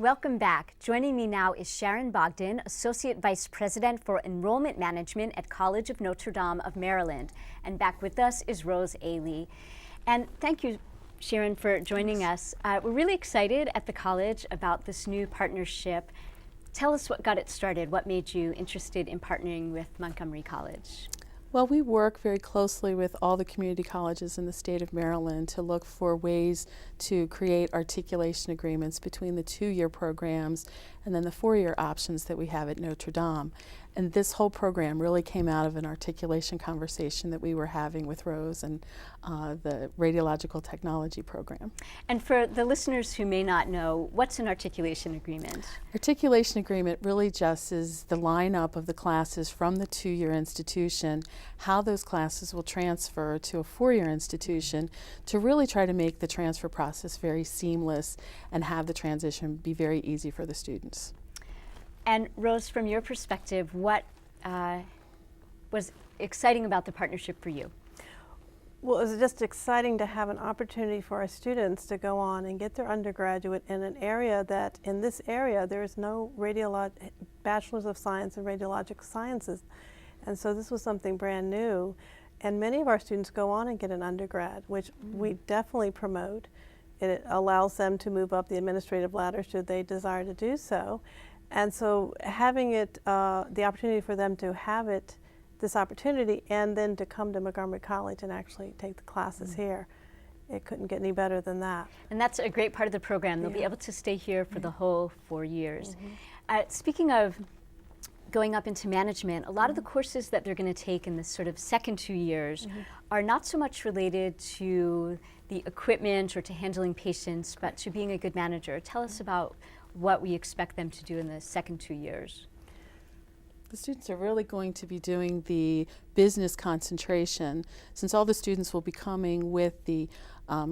Welcome back. Joining me now is Sharon Bogdan, Associate Vice President for Enrollment Management at College of Notre Dame of Maryland. And back with us is Rose Ailey. And thank you, Sharon, for joining us. We're really excited at the college about this new partnership. Tell us what got it started. What made you interested in partnering with Montgomery College? Well, we work very closely with all the community colleges in the state of Maryland to look for ways to create articulation agreements between the 2-year programs and then the 4-year options that we have at Notre Dame. And this whole program really came out of an articulation conversation that we were having with Rose and the Radiological Technology program. And for the listeners who may not know, what's an articulation agreement? Articulation agreement really just is the lineup of the classes from the 2-year institution, how those classes will transfer to a 4-year institution to really try to make the transfer process very seamless and have the transition be very easy for the students. And Rose, from your perspective, what was exciting about the partnership for you? Well, it was just exciting to have an opportunity for our students to go on and get their undergraduate in an area that, in this area, there is no Bachelors of Science and Radiologic Sciences. And so this was something brand new. And many of our students go on and get an undergrad, which we definitely promote. It allows them to move up the administrative ladder should they desire to do so. And so having it, the opportunity for them to have it, this opportunity, and then to come to Montgomery College and actually take the classes here, it couldn't get any better than that. And that's a great part of the program. They'll be able to stay here for the whole 4 years. Speaking of going up into management, a lot of the courses that they're going to take in this sort of second 2 years are not so much related to the equipment or to handling patients, but to being a good manager. Tell us about what we expect them to do in the second 2 years. The students are really going to be doing the business concentration, since all the students will be coming with the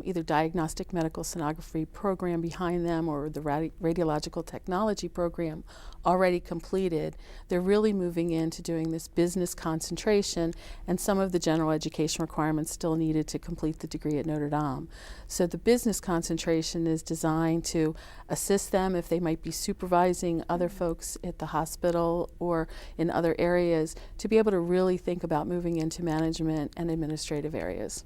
either Diagnostic Medical Sonography program behind them or the Radiological Technology program already completed. They're really moving into doing this business concentration and some of the general education requirements still needed to complete the degree at Notre Dame. So the business concentration is designed to assist them if they might be supervising other folks at the hospital or in other areas to be able to really think about moving into management and administrative areas.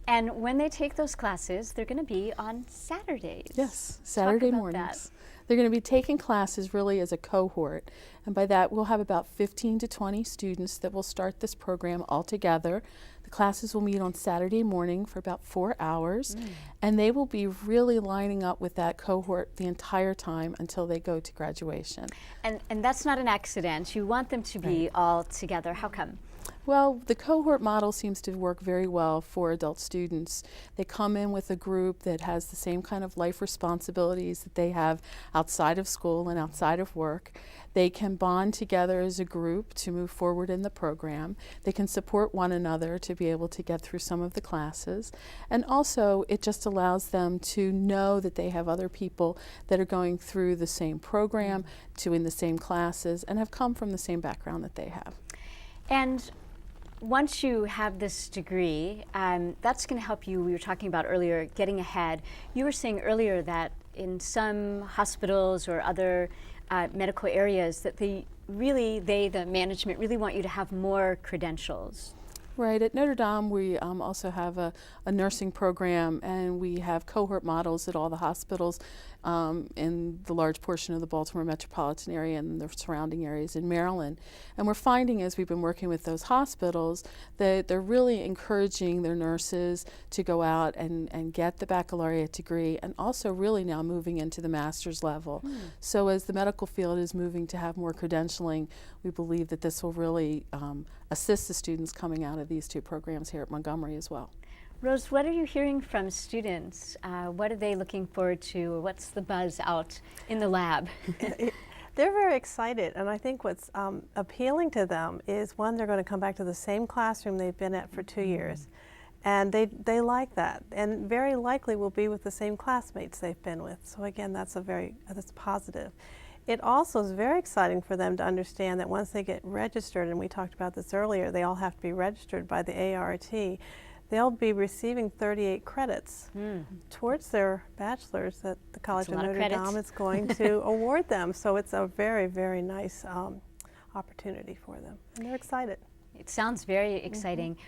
And when they take those classes, they're going to be on Saturdays. Yes, Saturday mornings. They're going to be taking classes really as a cohort. And by that, we'll have about 15 to 20 students that will start this program all together. The classes will meet on Saturday morning for about 4 hours. And they will be really lining up with that cohort the entire time until they go to graduation. And that's not an accident. You want them to be all together. How come? Well, the cohort model seems to work very well for adult students. They come in with a group that has the same kind of life responsibilities that they have outside of school and outside of work. They can bond together as a group to move forward in the program. They can support one another to be able to get through some of the classes. And also, it just allows them to know that they have other people that are going through the same program, doing the same classes, and have come from the same background that they have. And once you have this degree, that's going to help you, we were talking about earlier, getting ahead. You were saying earlier that in some hospitals or other medical areas that the management really want you to have more credentials. Right. At Notre Dame, we also have a nursing program, and we have cohort models at all the hospitals in the large portion of the Baltimore metropolitan area and the surrounding areas in Maryland. And we're finding, as we've been working with those hospitals, that they're really encouraging their nurses to go out and get the baccalaureate degree, and also really now moving into the master's level. So as the medical field is moving to have more credentialing, we believe that this will really assist the students coming out of these 2 programs here at Montgomery as well. Rose, what are you hearing from students? What are they looking forward to? What's the buzz out in the lab? They're very excited, and I think what's appealing to them is, one, they're going to come back to the same classroom they've been at for 2 years, and they like that, and very likely will be with the same classmates they've been with. So again, that's positive. It also is very exciting for them to understand that once they get registered, and we talked about this earlier, they all have to be registered by the ART, they'll be receiving 38 credits towards their bachelor's that the College a of lot of Notre credits. Dame is going to award them. So it's a very, very nice opportunity for them, and they're excited. It sounds very exciting.